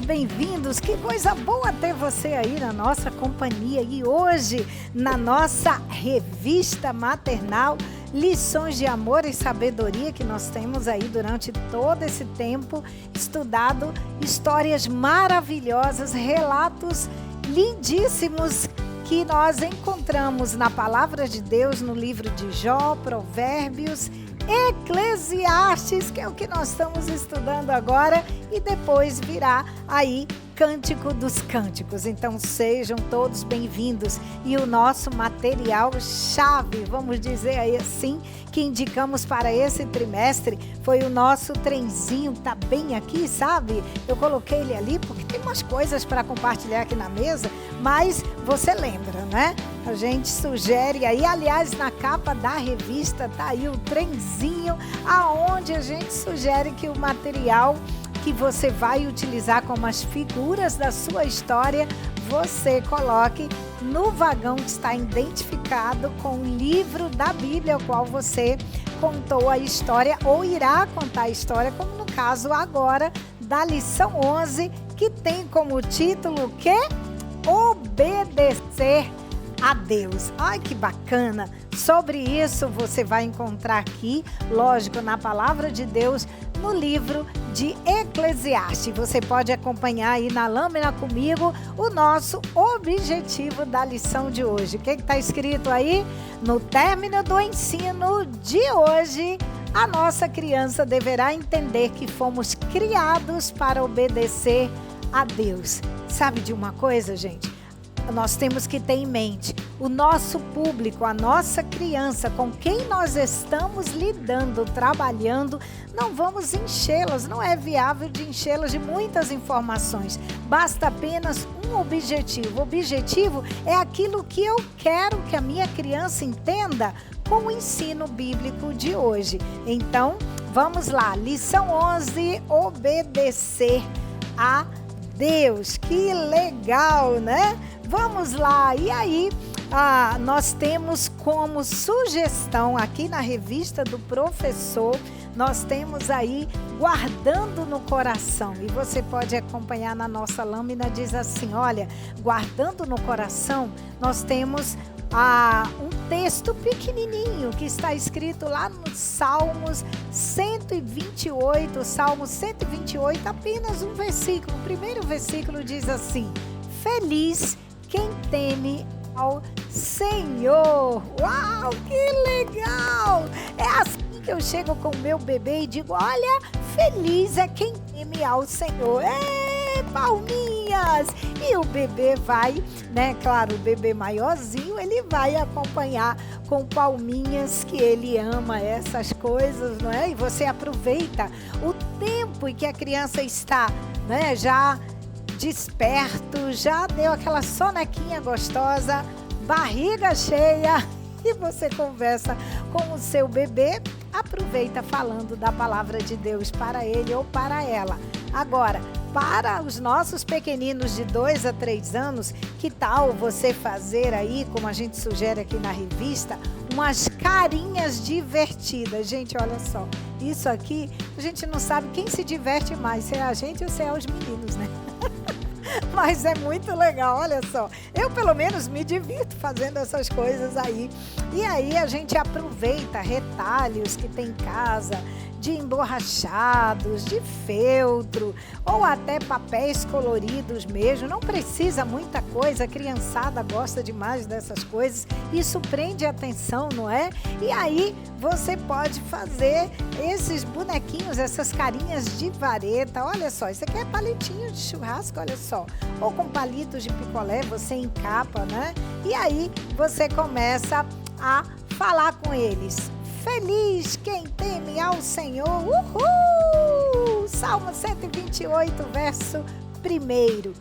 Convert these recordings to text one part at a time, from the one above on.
bem-vindos. Que coisa boa ter você aí na nossa companhia. E hoje, na nossa revista maternal, Lições de Amor e Sabedoria, que nós temos aí durante todo esse tempo estudado, histórias maravilhosas, relatos lindíssimos que nós encontramos na Palavra de Deus, no livro de Jó, Provérbios, Eclesiastes, que é o que nós estamos estudando agora, e depois virá aí Cântico dos Cânticos. Então sejam todos bem-vindos. E o nosso material chave, vamos dizer aí assim, que indicamos para esse trimestre, foi o nosso trenzinho, tá bem aqui, sabe? Eu coloquei ele ali porque tem umas coisas para compartilhar aqui na mesa, mas você lembra, né? A gente sugere aí, aliás, na capa da revista tá aí o trenzinho, aonde a gente sugere que o material que você vai utilizar como as figuras da sua história, você coloque no vagão que está identificado com o livro da Bíblia, o qual você contou a história ou irá contar a história, como no caso agora da lição 11, que tem como título o quê? Obedecer a Deus. Ai, que bacana! Sobre isso você vai encontrar aqui, lógico, na Palavra de Deus, no livro de Eclesiastes. Você pode acompanhar aí na lâmina comigo o nosso objetivo da lição de hoje. O que está escrito aí? No término do ensino de hoje, a nossa criança deverá entender que fomos criados para obedecer a Deus. Sabe de uma coisa, gente? Nós temos que ter em mente o nosso público, a nossa criança, com quem nós estamos lidando, trabalhando, não vamos enchê-las, não é viável de enchê-las de muitas informações. Basta apenas um objetivo. O objetivo é aquilo que eu quero que a minha criança entenda com o ensino bíblico de hoje. Então, vamos lá. Lição 11, obedecer a Deus. Que legal, né? Vamos lá, e aí nós temos como sugestão aqui na revista do professor, nós temos aí guardando no coração, e você pode acompanhar na nossa lâmina, diz assim, olha, guardando no coração, nós temos um texto pequenininho que está escrito lá no Salmos 128, Salmo 128, apenas um versículo, o primeiro versículo diz assim, feliz quem teme ao Senhor. Uau, que legal! É assim que eu chego com o meu bebê e digo, olha, feliz é quem teme ao Senhor. Palminhas! E o bebê vai, né? Claro, o bebê maiorzinho, ele vai acompanhar com palminhas que ele ama essas coisas, não é? E você aproveita o tempo em que a criança está, né? Já desperto, já deu aquela sonequinha gostosa, barriga cheia, e você conversa com o seu bebê, aproveita falando da palavra de Deus para ele ou para ela. Agora, para os nossos pequeninos de 2 a 3 anos, que tal você fazer aí, como a gente sugere aqui na revista, umas carinhas divertidas? Gente, olha só, isso aqui, a gente não sabe quem se diverte mais, se é a gente ou se é os meninos, né? Mas é muito legal, olha só. Eu, pelo menos, me divirto fazendo essas coisas aí. E aí a gente aproveita retalhos que tem em casa, de emborrachados, de feltro, ou até papéis coloridos mesmo. Não precisa muita coisa, a criançada gosta demais dessas coisas. Isso prende a atenção, não é? E aí você pode fazer esses bonequinhos, essas carinhas de vareta. Olha só, isso aqui é palitinho de churrasco, olha só. Ou com palitos de picolé, você encapa, né? E aí você começa a falar com eles. Feliz quem teme ao Senhor. Uhul! Salmo 128, verso 1.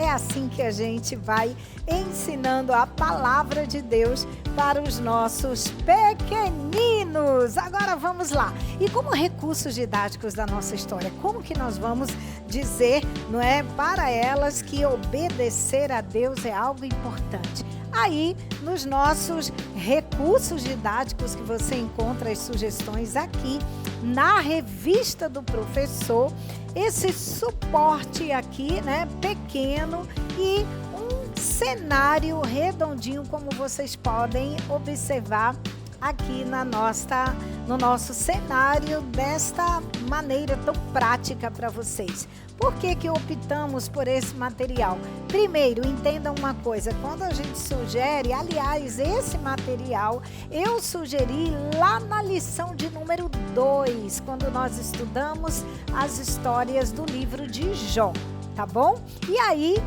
É assim que a gente vai ensinando a palavra de Deus para os nossos pequeninos. Agora vamos lá. E como recursos didáticos da nossa história, como que nós vamos dizer, não é, para elas que obedecer a Deus é algo importante? Aí, nos nossos recursos didáticos que você encontra as sugestões aqui na revista do professor, esse suporte aqui, né, pequeno e um cenário redondinho, como vocês podem observar aqui no nosso cenário, desta maneira tão prática para vocês. Por que optamos por esse material? Primeiro, entendam uma coisa, quando a gente sugere, aliás, esse material eu sugeri lá na lição de número 2, quando nós estudamos as histórias do livro de Jó. Tá bom? E aí,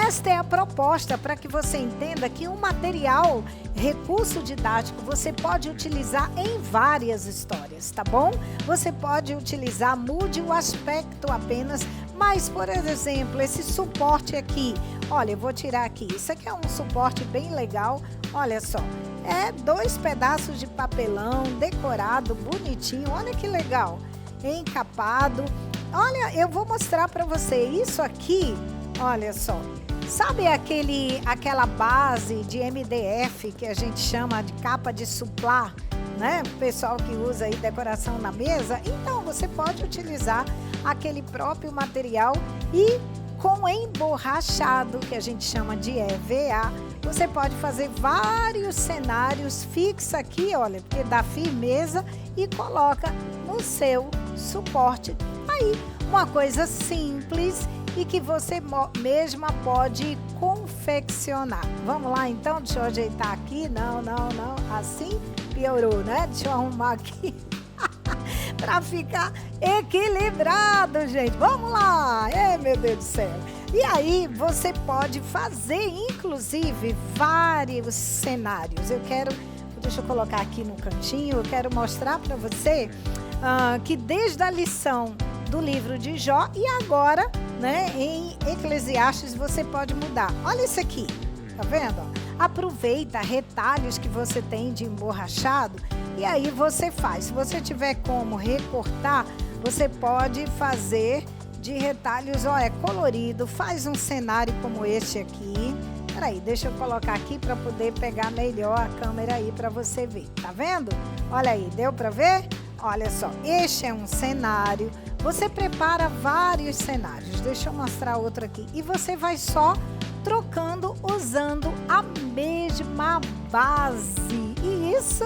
esta é a proposta para que você entenda que um material, recurso didático, você pode utilizar em várias histórias, tá bom? Você pode utilizar, mude o aspecto apenas, mas, por exemplo, esse suporte aqui, olha, eu vou tirar aqui, isso aqui é um suporte bem legal, olha só, é 2 pedaços de papelão decorado, bonitinho, olha que legal, encapado. Olha, eu vou mostrar para você isso aqui, olha só, sabe aquela base de MDF que a gente chama de capa de suplá, né? O pessoal que usa aí decoração na mesa, então você pode utilizar aquele próprio material e com emborrachado, que a gente chama de EVA, você pode fazer vários cenários, fixa aqui, olha, porque dá firmeza e coloca no seu suporte. Aí, uma coisa simples e que você mesma pode confeccionar. Vamos lá então, deixa eu ajeitar aqui, não, assim piorou, né? Deixa eu arrumar aqui para ficar equilibrado, gente. Vamos lá, meu Deus do céu. E aí, você pode fazer, inclusive, vários cenários. Deixa eu colocar aqui no cantinho, eu quero mostrar para você que desde a lição do livro de Jó e agora, né, em Eclesiastes você pode mudar. Olha isso aqui, tá vendo? Aproveita retalhos que você tem de emborrachado e aí você faz. Se você tiver como recortar, você pode fazer de retalhos, ó, é colorido, faz um cenário como este aqui. Peraí, deixa eu colocar aqui para poder pegar melhor a câmera aí para você ver, tá vendo? Olha aí, deu para ver? Olha só, este é um cenário. Você prepara vários cenários. Deixa eu mostrar outro aqui. E você vai só trocando, usando a mesma base. E isso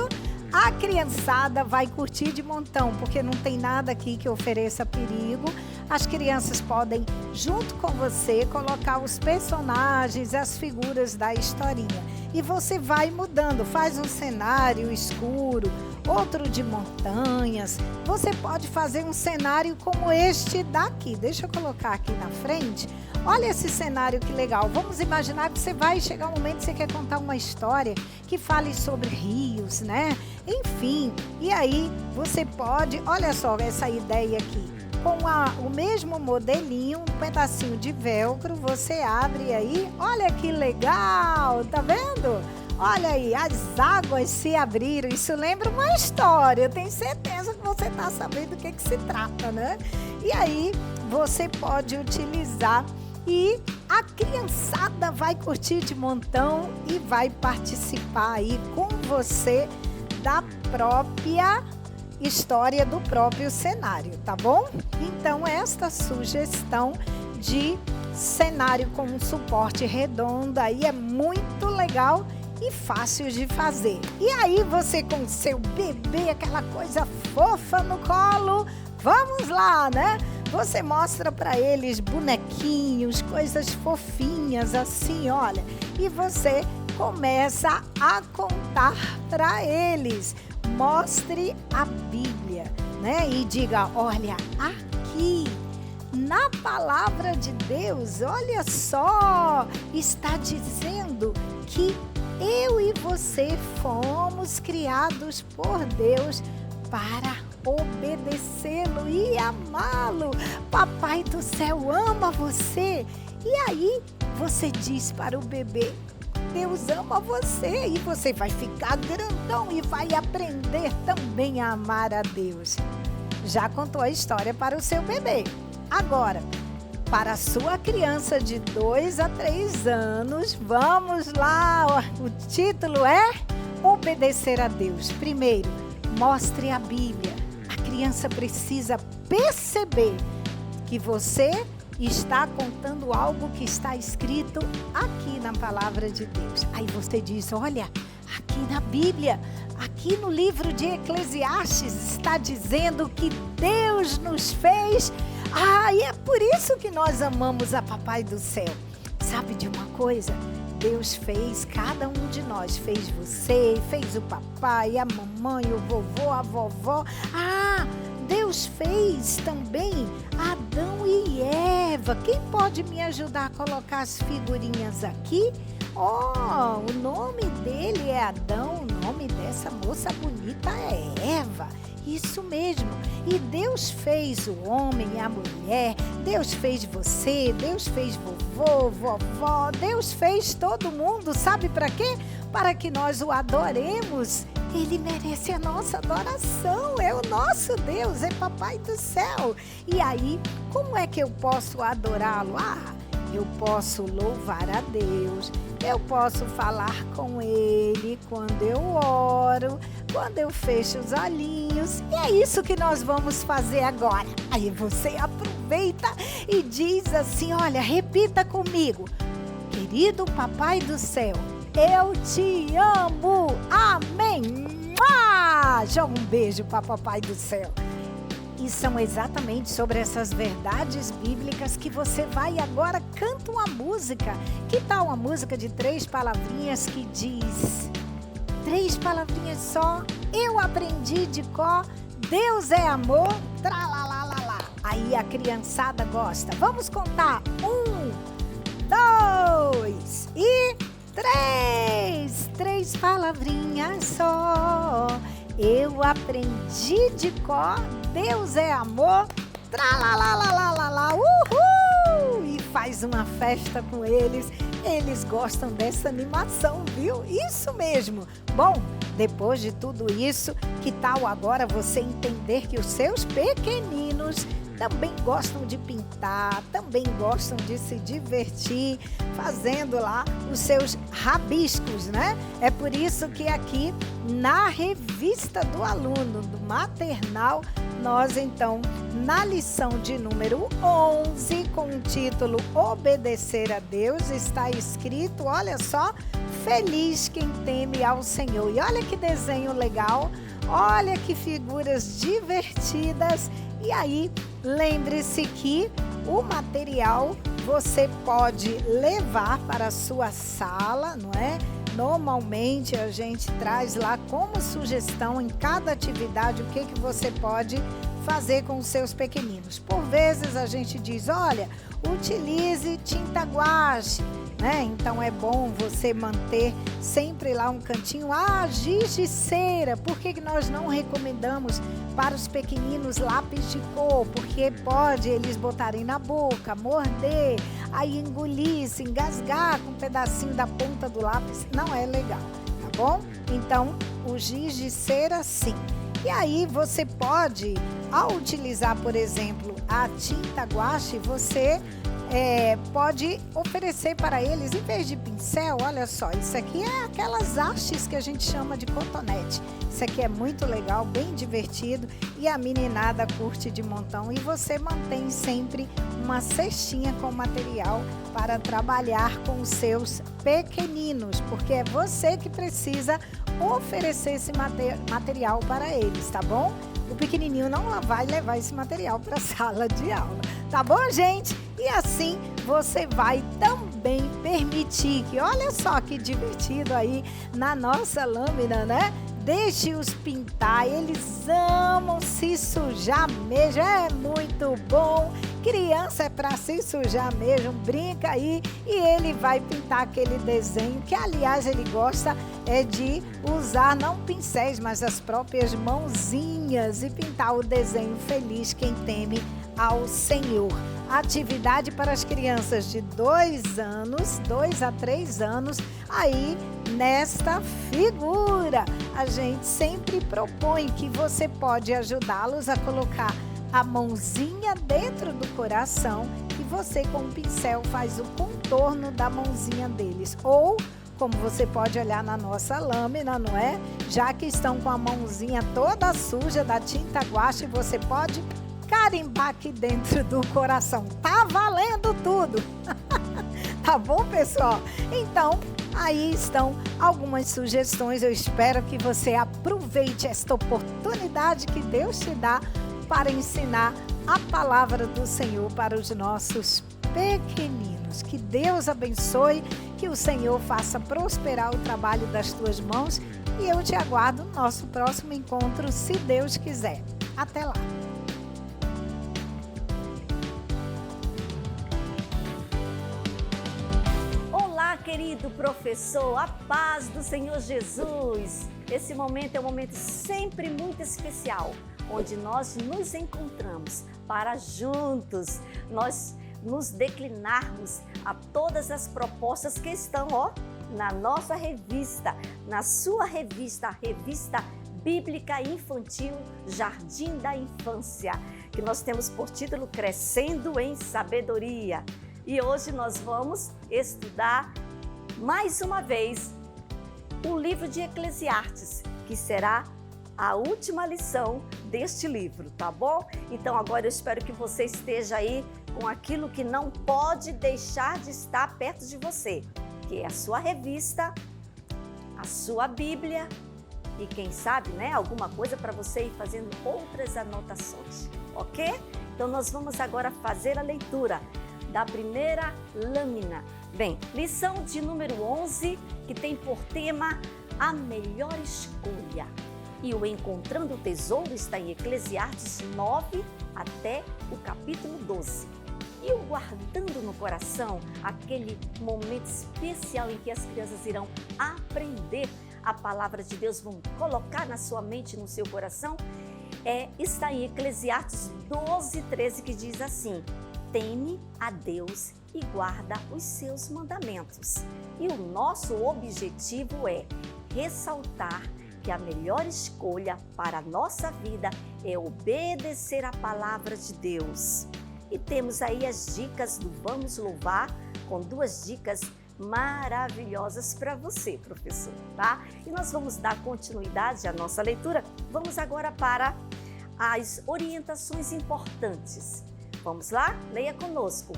a criançada vai curtir de montão, porque não tem nada aqui que ofereça perigo. As crianças podem, junto com você, colocar os personagens, as figuras da historinha. E você vai mudando, faz um cenário escuro, outro de montanhas. Você pode fazer um cenário como este daqui. Deixa eu colocar aqui na frente. Olha esse cenário que legal. Vamos imaginar que você vai chegar um momento que você quer contar uma história que fale sobre rios, né? Enfim, e aí você pode, olha só essa ideia aqui. Com o mesmo modelinho, um pedacinho de velcro, você abre aí, olha que legal, tá vendo? Olha aí, as águas se abriram, isso lembra uma história, eu tenho certeza que você tá sabendo do que se trata, né? E aí, você pode utilizar e a criançada vai curtir de montão e vai participar aí com você da própria história do próprio cenário, tá bom? Então, esta sugestão de cenário com um suporte redondo aí é muito legal e fácil de fazer. E aí, você com seu bebê, aquela coisa fofa no colo, vamos lá, né? Você mostra para eles bonequinhos, coisas fofinhas assim, olha, e você começa a contar para eles. Mostre a Bíblia, né? E diga, olha, aqui, na palavra de Deus, olha só, está dizendo que eu e você fomos criados por Deus para obedecê-lo e amá-lo. Papai do céu ama você. E aí, você diz para o bebê, Deus ama você, e você vai ficar grandão e vai aprender também a amar a Deus. Já contou a história para o seu bebê. Agora, para a sua criança de 2 a 3 anos. Vamos lá, o título é Obedecer a Deus. Primeiro, mostre a Bíblia. A criança precisa perceber que você está contando algo que está escrito aqui na palavra de Deus. Aí você diz, olha, aqui na Bíblia, aqui no livro de Eclesiastes está dizendo que Deus nos fez. E é por isso que nós amamos a Papai do Céu. Sabe de uma coisa? Deus fez cada um de nós. Fez você, fez o papai, a mamãe, o vovô, a vovó. Deus fez também Adão e Eva. Quem pode me ajudar a colocar as figurinhas aqui? O nome dele é Adão, o nome dessa moça bonita é Eva. Isso mesmo. E Deus fez o homem e a mulher. Deus fez você, Deus fez vovô, vovó. Deus fez todo mundo. Sabe para quê? Para que nós o adoremos. Ele merece a nossa adoração. É o nosso Deus, é Papai do Céu. E aí, como é que eu posso adorá-lo? Eu posso louvar a Deus, eu posso falar com Ele quando eu oro, quando eu fecho os olhinhos. E é isso que nós vamos fazer agora. Aí você aproveita e diz assim, olha, repita comigo. Querido Papai do Céu, eu te amo. Amém. Joga um beijo para Papai do Céu. E são exatamente sobre essas verdades bíblicas que você vai agora canta uma música. Que tal uma música de 3 palavrinhas que diz 3 palavrinhas só? Eu aprendi de cor, Deus é amor, tralalalala. Aí a criançada gosta. Vamos contar 1, 2 e 3. 3 palavrinhas só. Eu aprendi de cor, Deus é amor, tralalalala, uhul! E faz uma festa com eles. Eles gostam dessa animação, viu? Isso mesmo. Bom, depois de tudo isso, que tal agora você entender que os seus pequeninos também gostam de pintar, também gostam de se divertir, fazendo lá os seus rabiscos, né? É por isso que aqui na revista do aluno, do maternal, nós então, na lição de número 11, com o título Obedecer a Deus, está escrito, olha só, feliz quem teme ao Senhor. E olha que desenho legal, olha que figuras divertidas. E aí, lembre-se que o material você pode levar para a sua sala, não é? Normalmente a gente traz lá como sugestão em cada atividade o que você pode fazer com os seus pequeninos. Por vezes a gente diz, olha, utilize tinta guache, né? Então é bom você manter sempre lá um cantinho. Giz de cera. Por que nós não recomendamos para os pequeninos lápis de cor? Porque pode eles botarem na boca, morder, aí engolir, se engasgar com um pedacinho da ponta do lápis. Não é legal, tá bom? Então, o giz de cera, sim. E aí você pode, ao utilizar, por exemplo, a tinta guache, você pode oferecer para eles, em vez de pincel, olha só, isso aqui é aquelas hastes que a gente chama de cotonete. Isso aqui é muito legal, bem divertido e a meninada curte de montão. E você mantém sempre uma cestinha com material para trabalhar com os seus pequeninos, porque é você que precisa oferecer esse material para eles, tá bom? O pequenininho não vai levar esse material para a sala de aula, tá bom, gente? E assim você vai também permitir que, olha só que divertido aí na nossa lâmina, né? Deixe-os pintar, eles amam se sujar mesmo, é muito bom. Criança é para se sujar mesmo, brinca aí e ele vai pintar aquele desenho que, aliás, ele gosta de usar não pincéis, mas as próprias mãozinhas e pintar o desenho feliz quem teme ao Senhor. Atividade para as crianças de 2 a 3 anos, aí nesta figura. A gente sempre propõe que você pode ajudá-los a colocar a mãozinha dentro do coração e você com um pincel faz o contorno da mãozinha deles. Ou, como você pode olhar na nossa lâmina, não é? Já que estão com a mãozinha toda suja da tinta guache, você pode carimbar aqui dentro do coração. Tá valendo tudo! Tá bom, pessoal? Então, aí estão algumas sugestões. Eu espero que você aproveite esta oportunidade que Deus te dá para ensinar a palavra do Senhor para os nossos pequeninos. Que Deus abençoe, que o Senhor faça prosperar o trabalho das tuas mãos e eu te aguardo no nosso próximo encontro, se Deus quiser. Até lá! Querido professor, a paz do Senhor Jesus. Esse momento é um momento sempre muito especial, onde nós nos encontramos para juntos nós nos declinarmos a todas as propostas que estão, na nossa revista, na sua revista, a revista Bíblica Infantil Jardim da Infância, que nós temos por título Crescendo em Sabedoria. E hoje nós vamos estudar mais uma vez o livro de Eclesiastes, que será a última lição deste livro, tá bom? Então agora eu espero que você esteja aí com aquilo que não pode deixar de estar perto de você, que é a sua revista, a sua Bíblia e quem sabe, alguma coisa para você ir fazendo outras anotações, ok? Então nós vamos agora fazer a leitura da primeira lâmina. Bem, lição de número 11, que tem por tema a melhor escolha. E o Encontrando o Tesouro está em Eclesiastes 9 até o capítulo 12. E o Guardando no Coração, aquele momento especial em que as crianças irão aprender a palavra de Deus, vão colocar na sua mente e no seu coração, está em Eclesiastes 12, 13, que diz assim: teme a Deus e guarda os seus mandamentos. E o nosso objetivo é ressaltar que a melhor escolha para a nossa vida é obedecer a palavra de Deus. E temos aí as dicas do Vamos Louvar, com 2 dicas maravilhosas para você, professor, tá? E nós vamos dar continuidade à nossa leitura. Vamos agora para as orientações importantes. Vamos lá? Leia conosco.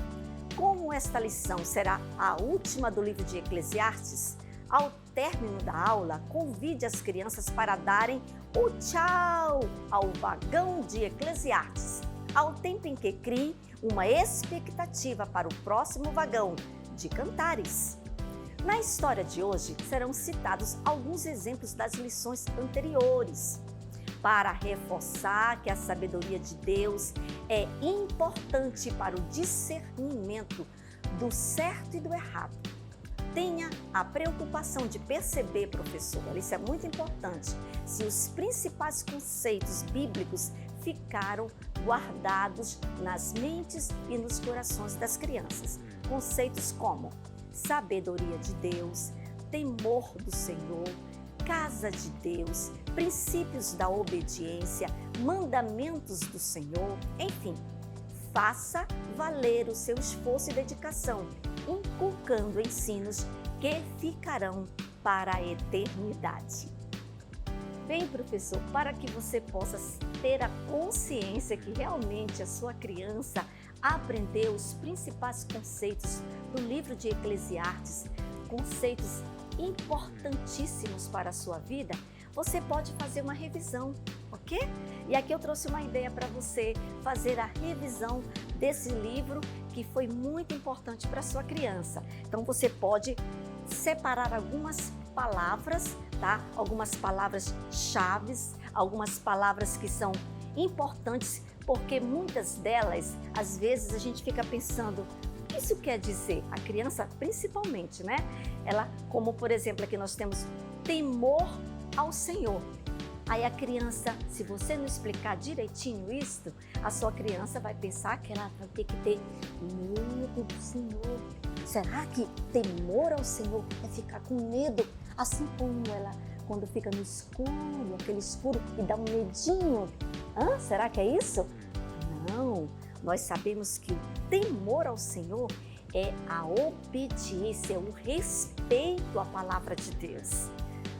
Como esta lição será a última do livro de Eclesiastes, ao término da aula, convide as crianças para darem o tchau ao vagão de Eclesiastes, ao tempo em que criem uma expectativa para o próximo vagão de Cantares. Na história de hoje, serão citados alguns exemplos das lições anteriores, para reforçar que a sabedoria de Deus é importante para o discernimento do certo e do errado. Tenha a preocupação de perceber, professor, isso é muito importante, se os principais conceitos bíblicos ficaram guardados nas mentes e nos corações das crianças. Conceitos como sabedoria de Deus, temor do Senhor, casa de Deus, princípios da obediência, mandamentos do Senhor, enfim, faça valer o seu esforço e dedicação, inculcando ensinos que ficarão para a eternidade. Bem, professor, para que você possa ter a consciência que realmente a sua criança aprendeu os principais conceitos do livro de Eclesiastes, conceitos importantíssimos para a sua vida, você pode fazer uma revisão, ok? E aqui eu trouxe uma ideia para você fazer a revisão desse livro que foi muito importante para a sua criança. Então você pode separar algumas palavras, tá? Algumas palavras-chave, algumas palavras que são importantes, porque muitas delas, às vezes a gente fica pensando, o que isso quer dizer? A criança, principalmente, né? Ela, como por exemplo, aqui nós temos temor ao Senhor. Aí a criança, se você não explicar direitinho isso, a sua criança vai pensar que ela vai ter que ter medo do Senhor. Será que temor ao Senhor é ficar com medo? Assim como ela, quando fica no escuro, aquele escuro, e dá um medinho. Será que é isso? Não. nós sabemos que o temor ao Senhor é a obediência, é o respeito à palavra de Deus.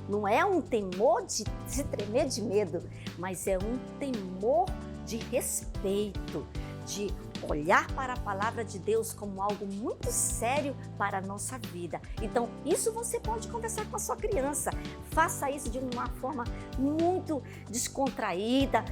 Não é um temor de se tremer de medo, mas é um temor de respeito, de olhar para a palavra de Deus como algo muito sério para a nossa vida. Então, isso você pode conversar com a sua criança. Faça isso de uma forma muito descontraída,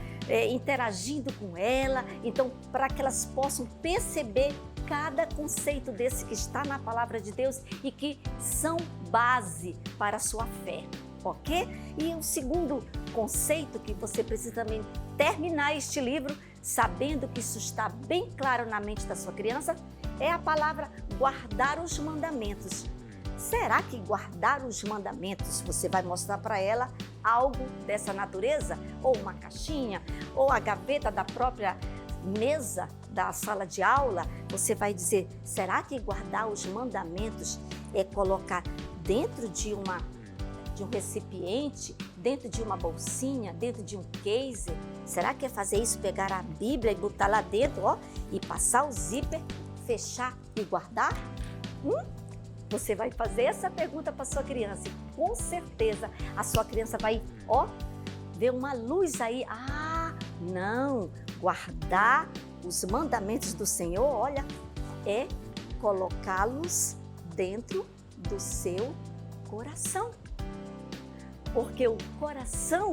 interagindo com ela. Então, para que elas possam perceber cada conceito desse que está na palavra de Deus e que são base para a sua fé, ok? E o segundo conceito que você precisa também terminar este livro, sabendo que isso está bem claro na mente da sua criança, é a palavra guardar os mandamentos. Será que guardar os mandamentos, você vai mostrar para ela algo dessa natureza? Ou uma caixinha, ou a gaveta da própria mesa da sala de aula? Você vai dizer, será que guardar os mandamentos é colocar dentro de um recipiente, dentro de uma bolsinha, dentro de um case? Será que é fazer isso, pegar a Bíblia e botar lá dentro, ó, e passar o zíper, fechar e guardar? Você vai fazer essa pergunta para sua criança e com certeza a sua criança vai, ó, ver uma luz aí. Ah, não, guardar os mandamentos do Senhor, olha, é colocá-los dentro do seu coração. Porque o coração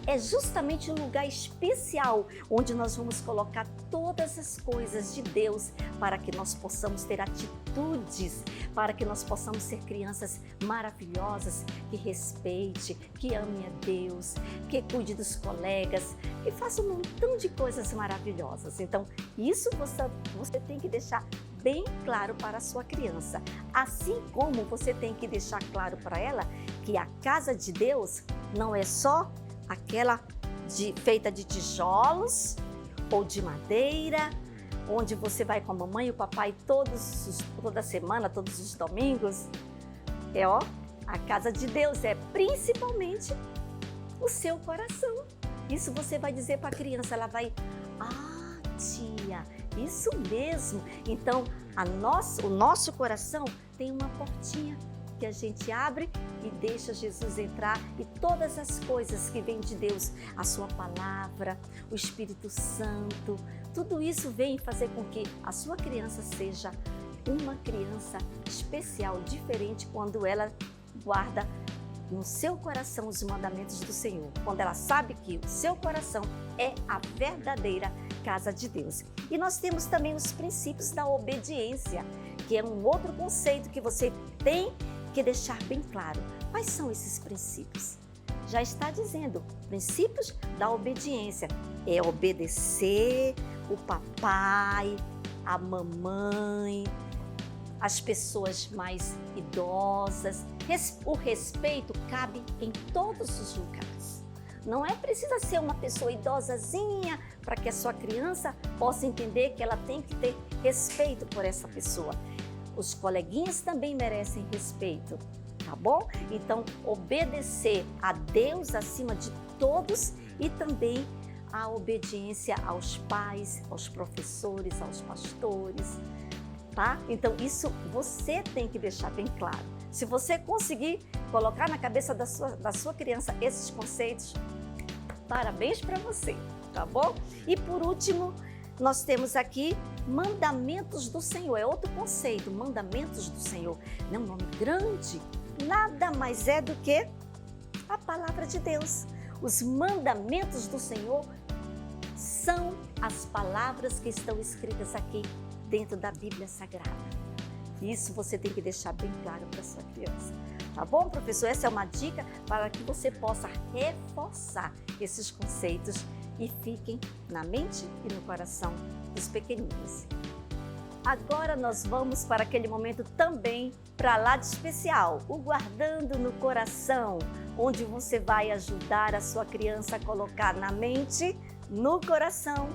é justamente um lugar especial onde nós vamos colocar todas as coisas de Deus para que nós possamos ter atitudes, para que nós possamos ser crianças maravilhosas, que respeite, que ame a Deus, que cuide dos colegas, que faça um montão de coisas maravilhosas. Então, isso você tem que deixar bem claro para a sua criança. Assim como você tem que deixar claro para ela que a casa de Deus não é só aquela feita de tijolos ou de madeira, onde você vai com a mamãe e o papai toda semana, todos os domingos. A casa de Deus é principalmente o seu coração. Isso você vai dizer para a criança, ela vai, tia, isso mesmo. Então, o nosso coração tem uma portinha que a gente abre e deixa Jesus entrar, e todas as coisas que vêm de Deus, a sua palavra, o Espírito Santo, tudo isso vem fazer com que a sua criança seja uma criança especial, diferente, quando ela guarda no seu coração os mandamentos do Senhor, quando ela sabe que o seu coração é a verdadeira casa de Deus. E nós temos também os princípios da obediência, que é um outro conceito que você tem que deixar bem claro. Quais são esses princípios? Já está dizendo, princípios da obediência. É obedecer o papai, a mamãe, as pessoas mais idosas. O respeito cabe em todos os lugares. Não é precisa ser uma pessoa idosazinha para que a sua criança possa entender que ela tem que ter respeito por essa pessoa. Os coleguinhas também merecem respeito, tá bom? Então, obedecer a Deus acima de todos e também a obediência aos pais, aos professores, aos pastores, tá? Então, isso você tem que deixar bem claro. Se você conseguir colocar na cabeça da sua criança esses conceitos, parabéns para você, tá bom? E por último, nós temos aqui mandamentos do Senhor. É outro conceito, mandamentos do Senhor. É um nome grande, nada mais é do que a palavra de Deus. Os mandamentos do Senhor são as palavras que estão escritas aqui dentro da Bíblia Sagrada. Isso você tem que deixar bem claro para a sua criança. Tá bom, professor? Essa é uma dica para que você possa reforçar esses conceitos e fiquem na mente e no coração dos pequeninos. Agora nós vamos para aquele momento também para lá de especial, o Guardando no Coração, onde você vai ajudar a sua criança a colocar na mente, no coração,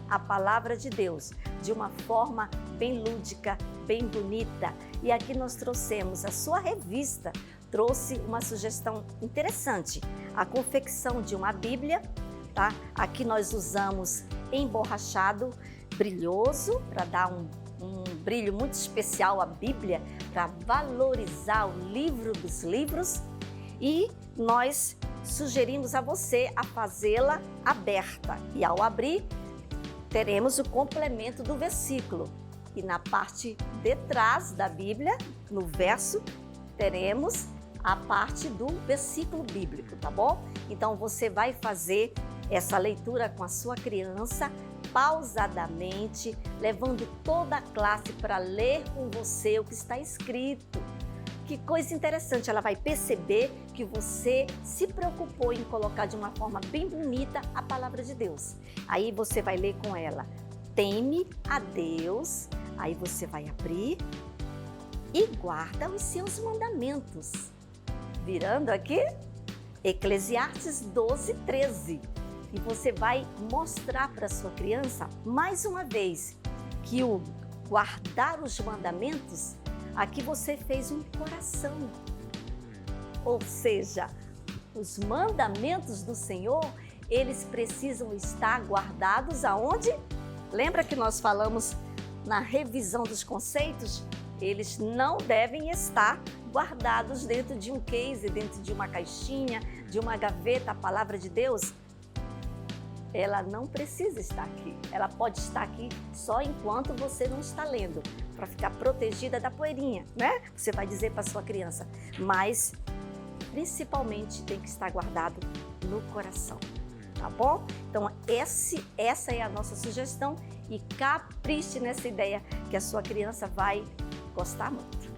a palavra de Deus, de uma forma bem lúdica, bem bonita. E aqui nós trouxemos a sua revista, trouxe uma sugestão interessante, a confecção de uma Bíblia, tá? Aqui nós usamos emborrachado, brilhoso, para dar um brilho muito especial à Bíblia, para valorizar o livro dos livros. E nós sugerimos a você a fazê-la aberta. E ao abrir, teremos o complemento do versículo. E na parte de trás da Bíblia, no verso, teremos a parte do versículo bíblico, tá bom? Então você vai fazer essa leitura com a sua criança, pausadamente, levando toda a classe para ler com você o que está escrito. Que coisa interessante, ela vai perceber que você se preocupou em colocar de uma forma bem bonita a palavra de Deus. Aí você vai ler com ela, teme a Deus, aí você vai abrir e guarda os seus mandamentos. Virando aqui, Eclesiastes 12:13. E você vai mostrar para sua criança, mais uma vez, que o guardar os mandamentos, aqui você fez um coração. Ou seja, os mandamentos do Senhor, eles precisam estar guardados aonde? Lembra que nós falamos na revisão dos conceitos? Eles não devem estar guardados dentro de um case, dentro de uma caixinha, de uma gaveta, a palavra de Deus. Ela não precisa estar aqui. Ela pode estar aqui só enquanto você não está lendo, para ficar protegida da poeirinha, né? Você vai dizer para sua criança, mas principalmente tem que estar guardado no coração, tá bom? Então essa é a nossa sugestão e capriche nessa ideia que a sua criança vai gostar muito.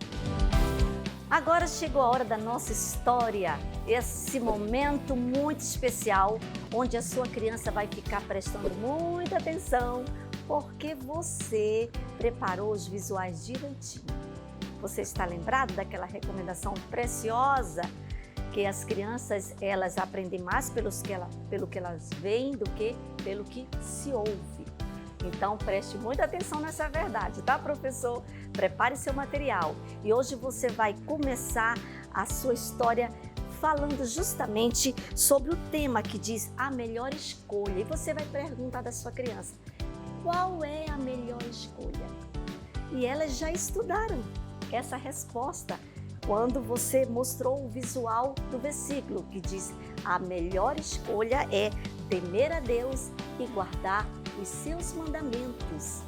Agora chegou a hora da nossa história, esse momento muito especial, onde a sua criança vai ficar prestando muita atenção, porque você preparou os visuais direitinho. Você está lembrado daquela recomendação preciosa que as crianças, elas aprendem mais pelo que elas veem do que pelo que se ouve. Então, preste muita atenção nessa verdade, tá, professor? Prepare seu material. E hoje você vai começar a sua história falando justamente sobre o tema que diz a melhor escolha. E você vai perguntar da sua criança, qual é a melhor escolha? E elas já estudaram essa resposta quando você mostrou o visual do versículo que diz a melhor escolha é temer a Deus e guardar os seus mandamentos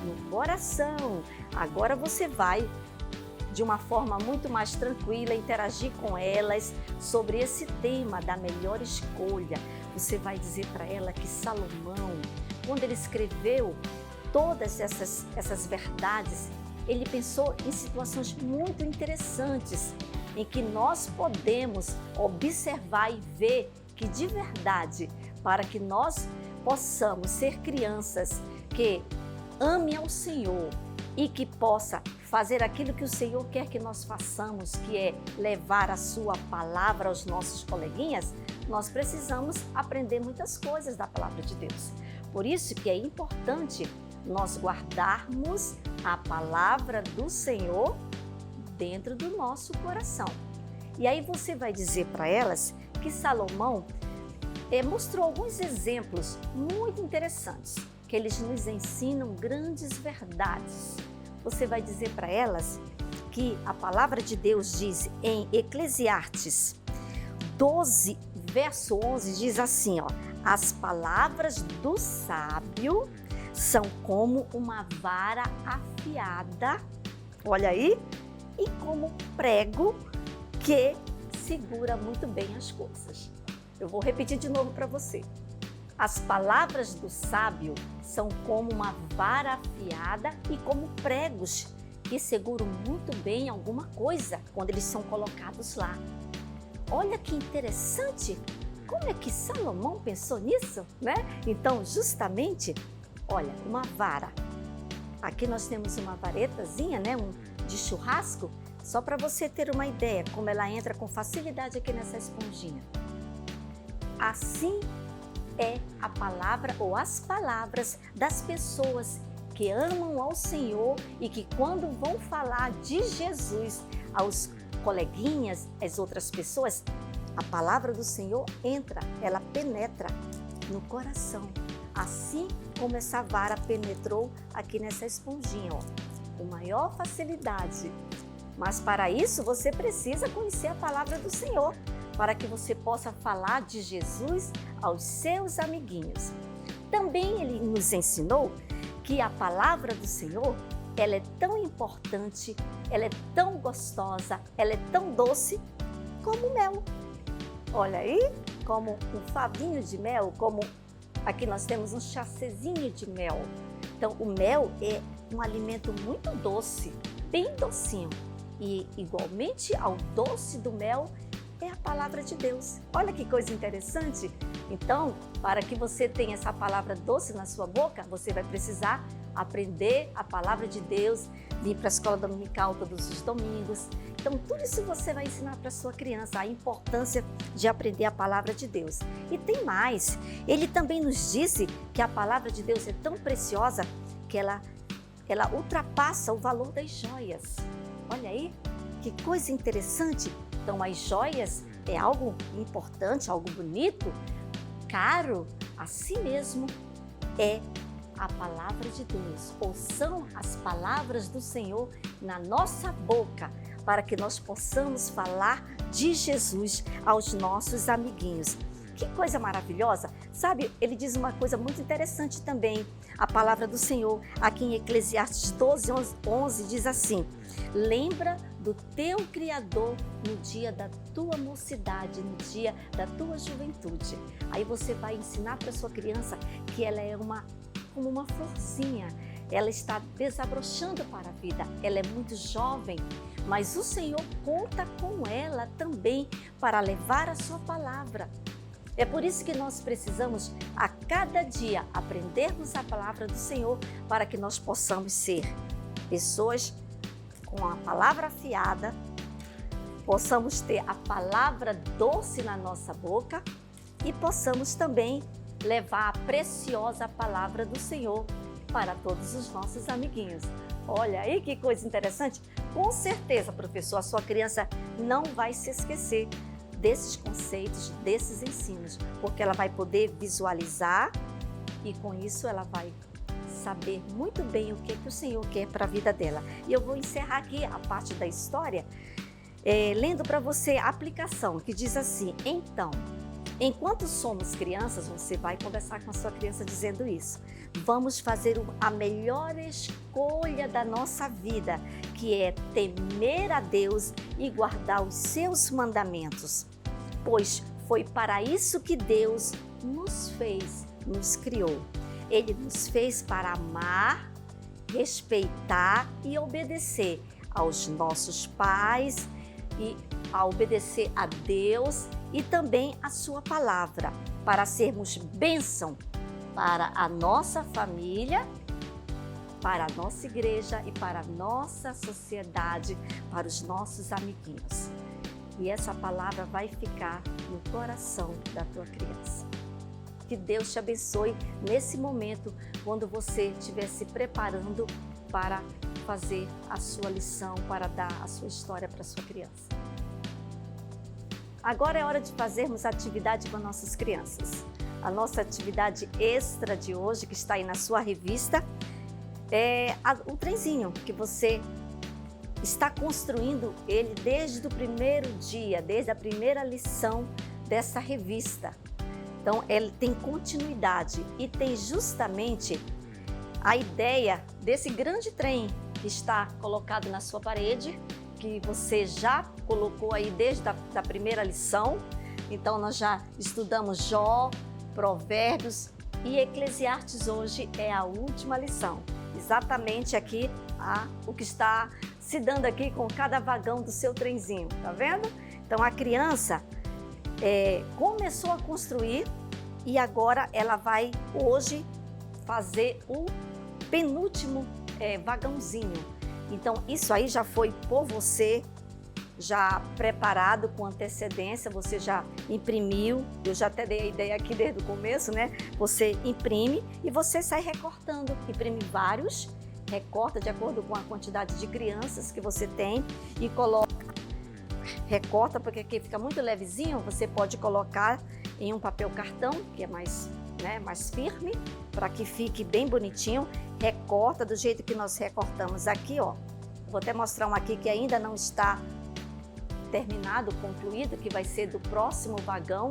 no coração. Agora você vai, de uma forma muito mais tranquila, interagir com elas sobre esse tema da melhor escolha. Você vai dizer para ela que Salomão, quando ele escreveu todas essas verdades, ele pensou em situações muito interessantes, em que nós podemos observar e ver que de verdade, para que nós possamos ser crianças que amem ao Senhor e que possa fazer aquilo que o Senhor quer que nós façamos, que é levar a sua palavra aos nossos coleguinhas, nós precisamos aprender muitas coisas da palavra de Deus. Por isso que é importante nós guardarmos a palavra do Senhor dentro do nosso coração. E aí você vai dizer para elas que Salomão mostrou alguns exemplos muito interessantes, que eles nos ensinam grandes verdades. Você vai dizer para elas que a palavra de Deus diz em Eclesiastes 12, verso 11, diz assim, ó, as palavras do sábio são como uma vara afiada, olha aí, e como prego que segura muito bem as coisas. Eu vou repetir de novo para você. As palavras do sábio são como uma vara afiada e como pregos que seguram muito bem alguma coisa quando eles são colocados lá. Olha que interessante! Como é que Salomão pensou nisso, né? Então, justamente, olha, uma vara. Aqui nós temos uma varetazinha, né? De churrasco, só para você ter uma ideia como ela entra com facilidade aqui nessa esponjinha. Assim é a palavra ou as palavras das pessoas que amam ao Senhor e que quando vão falar de Jesus aos coleguinhas, às outras pessoas, a palavra do Senhor entra, ela penetra no coração. Assim como essa vara penetrou aqui nessa esponjinha, ó, com maior facilidade. Mas para isso você precisa conhecer a palavra do Senhor, para que você possa falar de Jesus aos seus amiguinhos. Também ele nos ensinou que a palavra do Senhor, ela é tão importante, ela é tão gostosa, ela é tão doce como o mel. Olha aí, como um favinho de mel, como aqui nós temos um chacezinho de mel. Então, o mel é um alimento muito doce, bem docinho. E igualmente ao doce do mel é a palavra de Deus. Olha que coisa interessante. Então, para que você tenha essa palavra doce na sua boca, você vai precisar aprender a palavra de Deus, vir para a escola dominical todos os domingos. Então, tudo isso você vai ensinar para a sua criança, a importância de aprender a palavra de Deus. E tem mais, ele também nos disse que a palavra de Deus é tão preciosa que ela ultrapassa o valor das joias. Olha aí, que coisa interessante. Então, as joias é algo importante, algo bonito, caro, assim mesmo é a palavra de Deus, ou são as palavras do Senhor na nossa boca, para que nós possamos falar de Jesus aos nossos amiguinhos. Que coisa maravilhosa! Sabe, ele diz uma coisa muito interessante também. A palavra do Senhor, aqui em Eclesiastes 12:11, diz assim: lembra do teu Criador no dia da tua mocidade, no dia da tua juventude. Aí você vai ensinar para sua criança que ela é como uma florzinha. Ela está desabrochando para a vida. Ela é muito jovem, mas o Senhor conta com ela também para levar a sua palavra. É por isso que nós precisamos, a cada dia, aprendermos a palavra do Senhor para que nós possamos ser pessoas com a palavra afiada, possamos ter a palavra doce na nossa boca e possamos também levar a preciosa palavra do Senhor para todos os nossos amiguinhos. Olha aí que coisa interessante. Com certeza, professor, a sua criança não vai se esquecer desses conceitos, desses ensinos, porque ela vai poder visualizar e com isso ela vai saber muito bem o que o Senhor quer para a vida dela. E eu vou encerrar aqui a parte da história, lendo para você a aplicação, que diz assim: então, enquanto somos crianças, você vai conversar com a sua criança dizendo isso. Vamos fazer a melhor escolha da nossa vida, que é temer a Deus e guardar os seus mandamentos. Pois foi para isso que Deus nos fez, nos criou. Ele nos fez para amar, respeitar e obedecer aos nossos pais e a obedecer a Deus e também a sua palavra, para sermos bênção para a nossa família, para a nossa igreja e para a nossa sociedade, para os nossos amiguinhos. E essa palavra vai ficar no coração da tua criança. Que Deus te abençoe nesse momento, quando você estiver se preparando para fazer a sua lição, para dar a sua história para a sua criança. Agora é hora de fazermos a atividade com nossas crianças. A nossa atividade extra de hoje, que está aí na sua revista, é o trenzinho, que você está construindo ele desde o primeiro dia, desde a primeira lição dessa revista. Então, ele tem continuidade e tem justamente a ideia desse grande trem que está colocado na sua parede, que você já colocou aí desde a primeira lição. Então, nós já estudamos Jó, Provérbios e Eclesiastes. Hoje é a última lição. Exatamente aqui o que está se dando aqui com cada vagão do seu trenzinho, tá vendo? Então, a criança começou a construir e agora ela vai hoje fazer o penúltimo vagãozinho. Então, isso aí já foi por você, já preparado com antecedência, você já imprimiu, eu já até dei a ideia aqui desde o começo, né? Você imprime e você sai recortando, imprime vários, recorta de acordo com a quantidade de crianças que você tem e coloca, recorta, porque aqui fica muito levezinho, você pode colocar em um papel cartão, que é mais firme, para que fique bem bonitinho, recorta do jeito que nós recortamos aqui, ó. Vou até mostrar um aqui que ainda não está terminado, concluído, que vai ser do próximo vagão,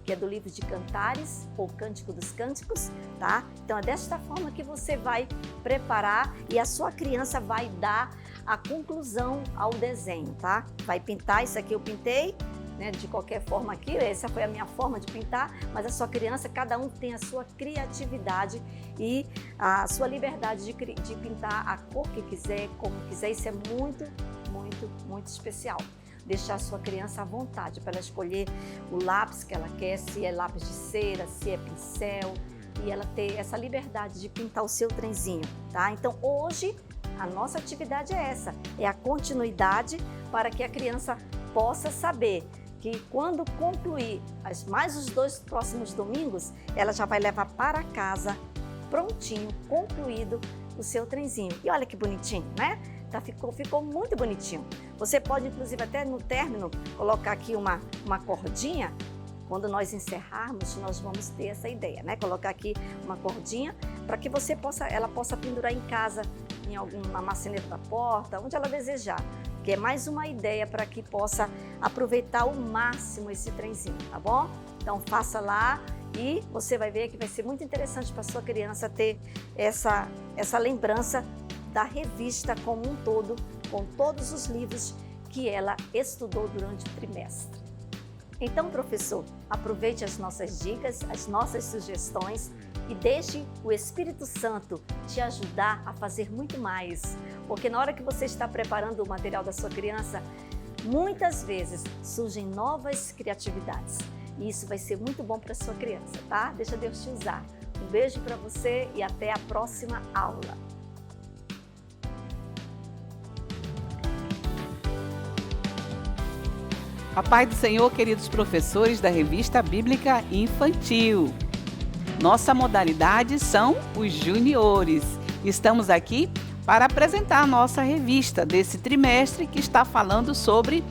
que é do livro de Cantares, ou Cântico dos Cânticos, tá? Então é desta forma que você vai preparar e a sua criança vai dar a conclusão ao desenho, tá? Vai pintar, isso aqui eu pintei, né, de qualquer forma aqui, essa foi a minha forma de pintar, mas a sua criança, cada um tem a sua criatividade e a sua liberdade de pintar a cor que quiser, como quiser, isso é muito, muito, muito especial. Deixar a sua criança à vontade para ela escolher o lápis que ela quer, se é lápis de cera, se é pincel, e ela ter essa liberdade de pintar o seu trenzinho, tá? Então hoje a nossa atividade é essa, é a continuidade para que a criança possa saber que quando concluir mais os 2 próximos domingos, ela já vai levar para casa prontinho, concluído o seu trenzinho. E olha que bonitinho, né? Tá, ficou muito bonitinho. Você pode, inclusive, até no término, colocar aqui uma cordinha. Quando nós encerrarmos, nós vamos ter essa ideia, né? Colocar aqui uma cordinha para que ela possa pendurar em casa, em alguma maçaneta da porta, onde ela desejar. Que é mais uma ideia para que possa aproveitar ao máximo esse trenzinho, tá bom? Então faça lá e você vai ver que vai ser muito interessante para sua criança ter essa lembrança da revista como um todo, com todos os livros que ela estudou durante o trimestre. Então, professor, aproveite as nossas dicas, as nossas sugestões e deixe o Espírito Santo te ajudar a fazer muito mais. Porque na hora que você está preparando o material da sua criança, muitas vezes surgem novas criatividades. E isso vai ser muito bom para a sua criança, tá? Deixa Deus te usar. Um beijo para você e até a próxima aula. A paz do Senhor, queridos professores da Revista Bíblica Infantil. Nossa modalidade são os juniores. Estamos aqui para apresentar a nossa revista desse trimestre que está falando sobre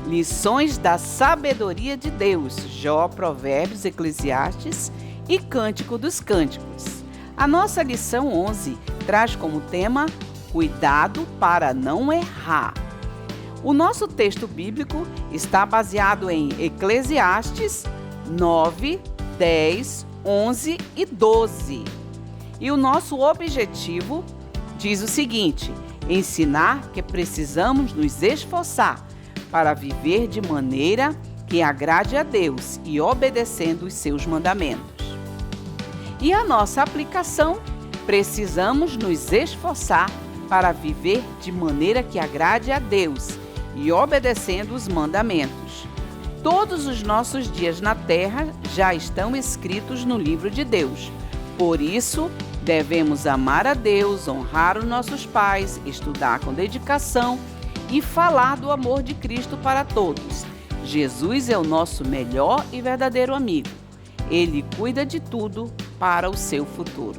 lições da sabedoria de Deus, Jó, Provérbios, Eclesiastes e Cântico dos Cânticos. A nossa lição 11 traz como tema Cuidado para não errar. O nosso texto bíblico está baseado em Eclesiastes 9, 10, 11 e 12. E o nosso objetivo diz o seguinte: ensinar que precisamos nos esforçar para viver de maneira que agrade a Deus e obedecendo os seus mandamentos. E a nossa aplicação: precisamos nos esforçar para viver de maneira que agrade a Deus e obedecendo os mandamentos. Todos os nossos dias na terra já estão escritos no livro de Deus. Por isso, devemos amar a Deus, honrar os nossos pais, estudar com dedicação e falar do amor de Cristo para todos. Jesus é o nosso melhor e verdadeiro amigo. Ele cuida de tudo para o seu futuro.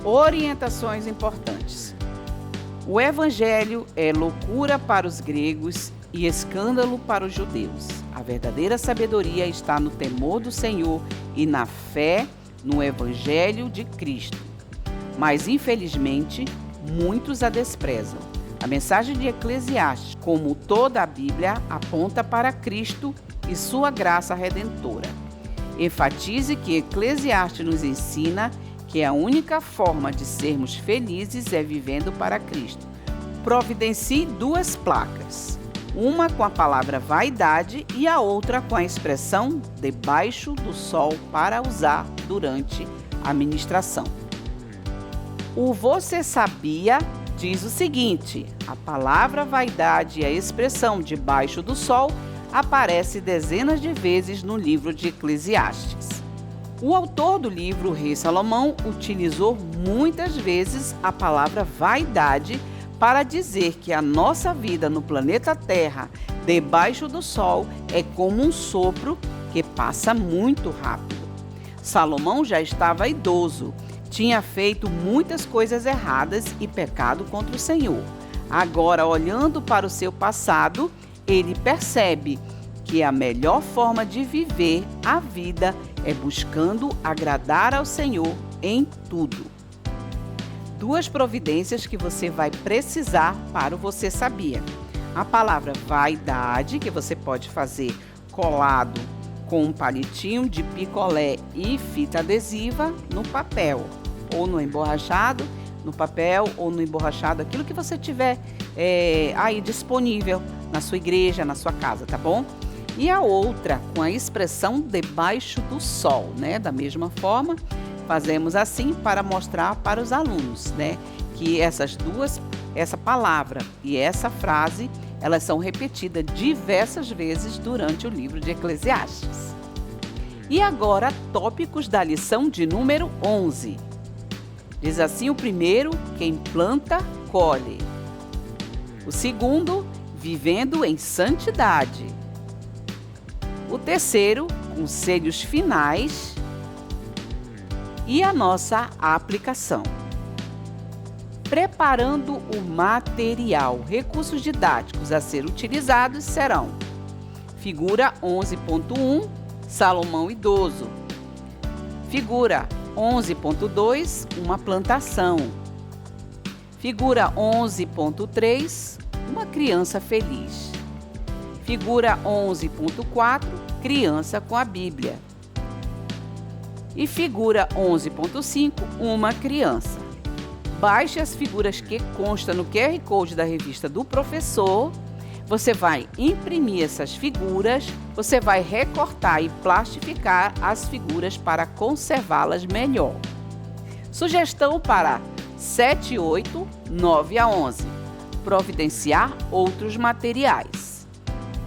Orientações importantes. O Evangelho é loucura para os gregos e escândalo para os judeus. A verdadeira sabedoria está no temor do Senhor e na fé no Evangelho de Cristo. Mas, infelizmente, muitos a desprezam. A mensagem de Eclesiastes, como toda a Bíblia, aponta para Cristo e sua graça redentora. Enfatize que Eclesiastes nos ensina que a única forma de sermos felizes é vivendo para Cristo. Providencie 2 placas, uma com a palavra vaidade e a outra com a expressão debaixo do sol para usar durante a ministração. O Você Sabia diz o seguinte: a palavra vaidade e a expressão debaixo do sol aparece dezenas de vezes no livro de Eclesiastes. O autor do livro, o rei Salomão, utilizou muitas vezes a palavra vaidade para dizer que a nossa vida no planeta Terra, debaixo do sol, é como um sopro que passa muito rápido. Salomão já estava idoso, tinha feito muitas coisas erradas e pecado contra o Senhor. Agora, olhando para o seu passado, ele percebe que a melhor forma de viver a vida é buscando agradar ao Senhor em tudo. 2 providências que você vai precisar para o Você Sabia. A palavra vaidade, que você pode fazer colado com um palitinho de picolé e fita adesiva no papel, ou no emborrachado, no papel ou no emborrachado, aquilo que você tiver aí disponível na sua igreja, na sua casa, tá bom? E a outra com a expressão debaixo do sol, né? Da mesma forma, fazemos assim para mostrar para os alunos, né? Que essa palavra e essa frase, elas são repetidas diversas vezes durante o livro de Eclesiastes. E agora, tópicos da lição de número 11. Diz assim o primeiro: quem planta, colhe. O segundo, vivendo em santidade. O terceiro, conselhos finais. E a nossa aplicação. Preparando o material. Recursos didáticos a ser utilizados serão: figura 11.1, Salomão idoso. Figura 11.2, uma plantação. Figura 11.3, uma criança feliz. Figura 11.4, criança com a Bíblia. E figura 11.5, uma criança. Baixe as figuras que constam no QR Code da revista do professor. Você vai imprimir essas figuras, você vai recortar e plastificar as figuras para conservá-las melhor. Sugestão para 7, 8, 9 a 11. Providenciar outros materiais.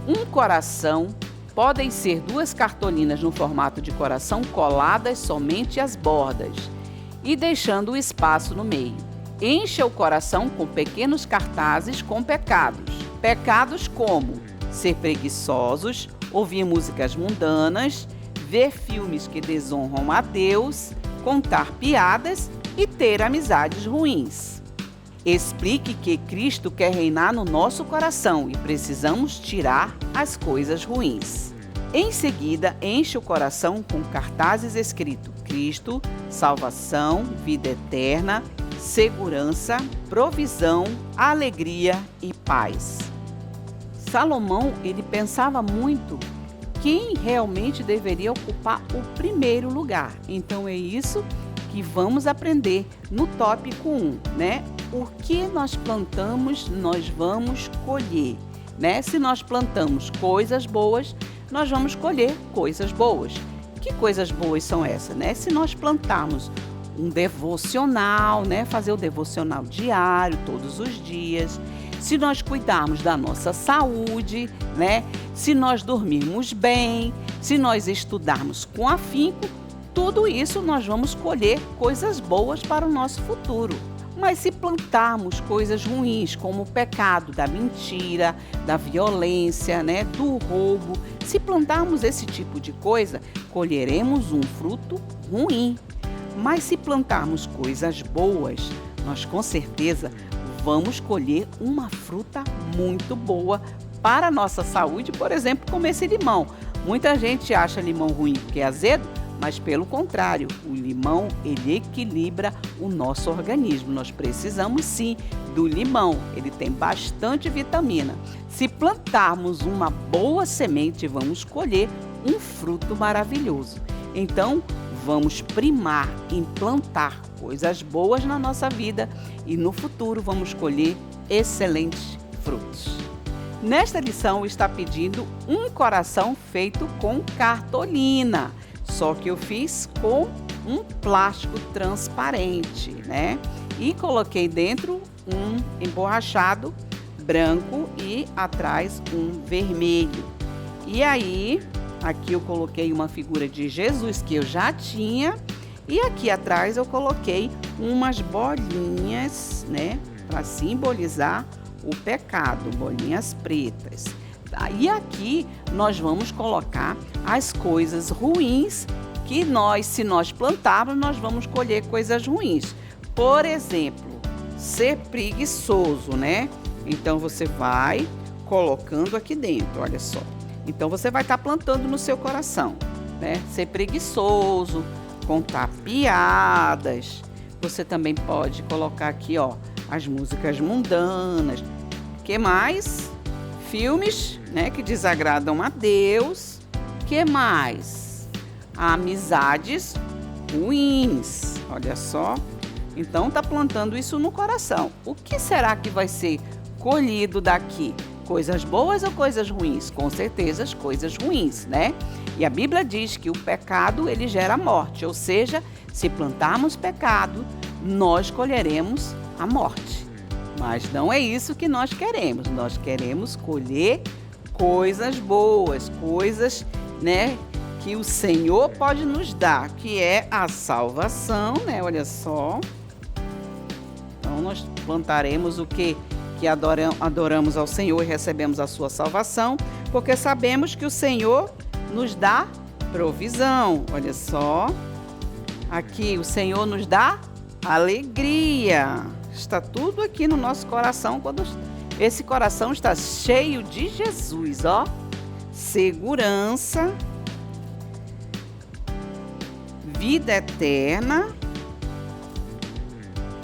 Um coração. Podem ser 2 cartolinas no formato de coração coladas somente às bordas e deixando o espaço no meio. Encha o coração com pequenos cartazes com pecados. Pecados como ser preguiçosos, ouvir músicas mundanas, ver filmes que desonram a Deus, contar piadas e ter amizades ruins. Explique que Cristo quer reinar no nosso coração e precisamos tirar as coisas ruins. Em seguida, enche o coração com cartazes escrito Cristo, salvação, vida eterna, segurança, provisão, alegria e paz. Salomão, ele pensava muito quem realmente deveria ocupar o primeiro lugar. Então é isso que vamos aprender no tópico 1, né? O que nós plantamos, nós vamos colher, né? Se nós plantamos coisas boas, nós vamos colher coisas boas. Que coisas boas são essas, né? Se nós plantarmos um devocional, né? Fazer o devocional diário, todos os dias. Se nós cuidarmos da nossa saúde, né? Se nós dormirmos bem, se nós estudarmos com afinco, tudo isso nós vamos colher coisas boas para o nosso futuro. Mas se plantarmos coisas ruins, como o pecado da mentira, da violência, né, do roubo, se plantarmos esse tipo de coisa, colheremos um fruto ruim. Mas se plantarmos coisas boas, nós com certeza vamos colher uma fruta muito boa para a nossa saúde, por exemplo, como esse limão. Muita gente acha limão ruim porque é azedo, mas pelo contrário, o limão, ele equilibra o nosso organismo. Nós precisamos sim do limão, ele tem bastante vitamina. Se plantarmos uma boa semente, vamos colher um fruto maravilhoso. Então, vamos primar em plantar coisas boas na nossa vida e no futuro vamos colher excelentes frutos. Nesta lição está pedindo um coração feito com cartolina. Só que eu fiz com um plástico transparente, né? E coloquei dentro um emborrachado branco e atrás um vermelho. E aí, aqui eu coloquei uma figura de Jesus que eu já tinha. E aqui atrás eu coloquei umas bolinhas, né? Para simbolizar o pecado, bolinhas pretas. E aqui nós vamos colocar as coisas ruins que se nós plantarmos, nós vamos colher coisas ruins. Por exemplo, ser preguiçoso, né? Então você vai colocando aqui dentro, olha só. Então você vai estar plantando no seu coração, né? Ser preguiçoso, contar piadas. Você também pode colocar aqui, ó, as músicas mundanas. Que mais? Filmes, né, que desagradam a Deus. Que mais? Amizades ruins. Olha só. Então tá plantando isso no coração. O que será que vai ser colhido daqui? Coisas boas ou coisas ruins? Com certeza as coisas ruins, né? E a Bíblia diz que o pecado, ele gera morte. Ou seja, se plantarmos pecado, nós colheremos a morte. Mas não é isso que nós queremos. Nós queremos colher coisas boas, coisas, né, que o Senhor pode nos dar, que é a salvação, né? Olha só. Então nós plantaremos o quê? Que adoramos ao Senhor e recebemos a sua salvação, porque sabemos que o Senhor nos dá provisão. Olha só, aqui o Senhor nos dá alegria. Está tudo aqui no nosso coração, quando esse coração está cheio de Jesus, ó. Segurança, vida eterna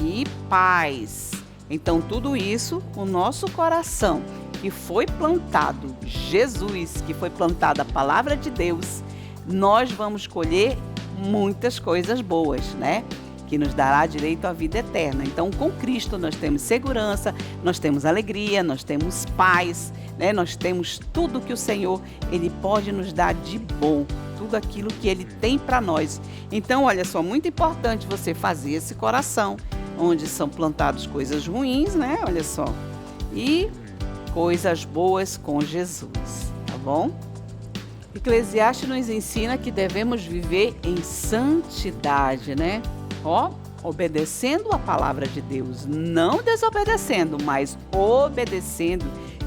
e paz. Então, tudo isso, o nosso coração, que foi plantado Jesus, que foi plantada a palavra de Deus, nós vamos colher muitas coisas boas, né? Que nos dará direito à vida eterna. Então, com Cristo, nós temos segurança, nós temos alegria, nós temos paz, né? Nós temos tudo que o Senhor, Ele pode nos dar de bom, tudo aquilo que Ele tem para nós. Então, olha só, muito importante você fazer esse coração, onde são plantadas coisas ruins, né? Olha só. E coisas boas com Jesus, tá bom? Eclesiastes nos ensina que devemos viver em santidade, né? Ó, obedecendo a palavra de Deus, não desobedecendo, mas obedecendo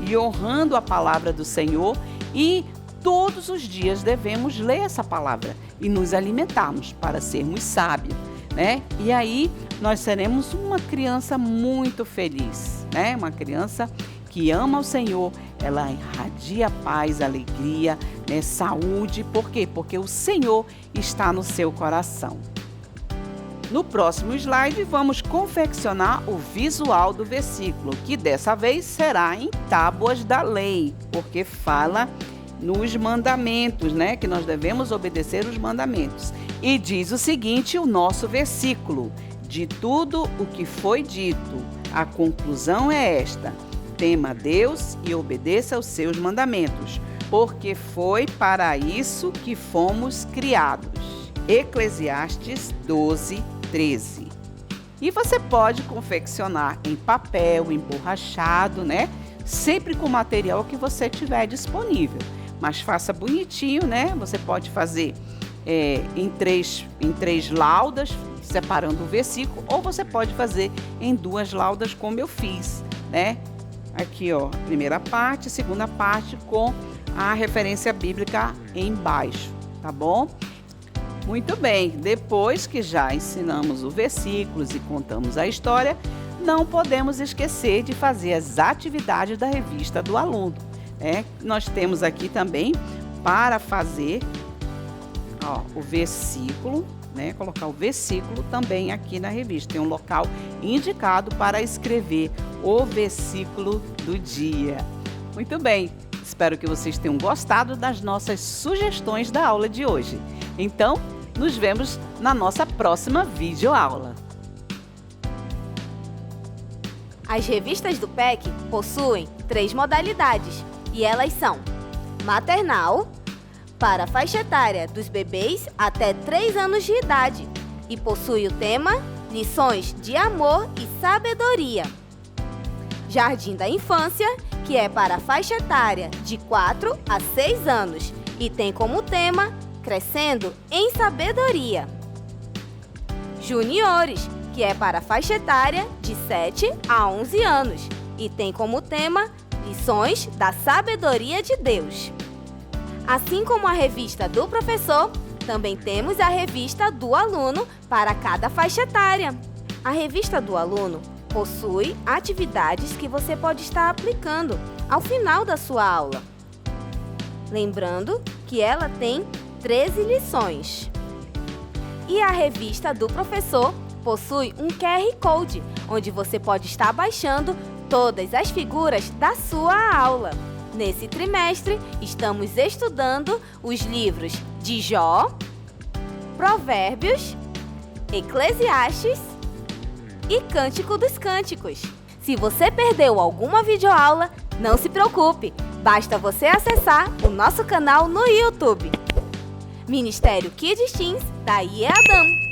e honrando a palavra do Senhor, e todos os dias devemos ler essa palavra e nos alimentarmos para sermos sábios, né? E aí nós seremos uma criança muito feliz, né? Uma criança que ama o Senhor, ela irradia paz, alegria, né? Saúde. Por quê? Porque o Senhor está no seu coração. No próximo slide, vamos confeccionar o visual do versículo, que dessa vez será em tábuas da lei, porque fala nos mandamentos, né? Que nós devemos obedecer os mandamentos. E diz o seguinte, o nosso versículo: de tudo o que foi dito, a conclusão é esta: tema a Deus e obedeça aos seus mandamentos, porque foi para isso que fomos criados. Eclesiastes 12:13. E você pode confeccionar em papel, emborrachado, né? Sempre com o material que você tiver disponível. Mas faça bonitinho, né? Você pode fazer em três laudas, separando o versículo, ou você pode fazer em 2 laudas, como eu fiz, né? Aqui, ó, primeira parte, segunda parte, com a referência bíblica embaixo, tá bom? Muito bem, depois que já ensinamos os versículos e contamos a história, não podemos esquecer de fazer as atividades da revista do aluno, né? Nós temos aqui também para fazer, ó, o versículo, né? Colocar o versículo também aqui na revista. Tem um local indicado para escrever o versículo do dia. Muito bem, espero que vocês tenham gostado das nossas sugestões da aula de hoje. Então, nos vemos na nossa próxima videoaula. As revistas do PEC possuem 3 modalidades, e elas são: maternal, para a faixa etária dos bebês até 3 anos de idade, e possui o tema Lições de Amor e Sabedoria; jardim da infância, que é para a faixa etária de 4 a 6 anos, e tem como tema Crescendo em Sabedoria; juniores, que é para a faixa etária de 7 a 11 anos, e tem como tema Lições da Sabedoria de Deus. Assim como a revista do professor, também temos a revista do aluno para cada faixa etária. A revista do aluno possui atividades que você pode estar aplicando ao final da sua aula. Lembrando que ela tem 13 lições. E a revista do professor possui um QR Code, onde você pode estar baixando todas as figuras da sua aula. Nesse trimestre, estamos estudando os livros de Jó, Provérbios, Eclesiastes e Cântico dos Cânticos. Se você perdeu alguma videoaula, não se preocupe, basta você acessar o nosso canal no YouTube. Ministério Kids Teens da IEADAM.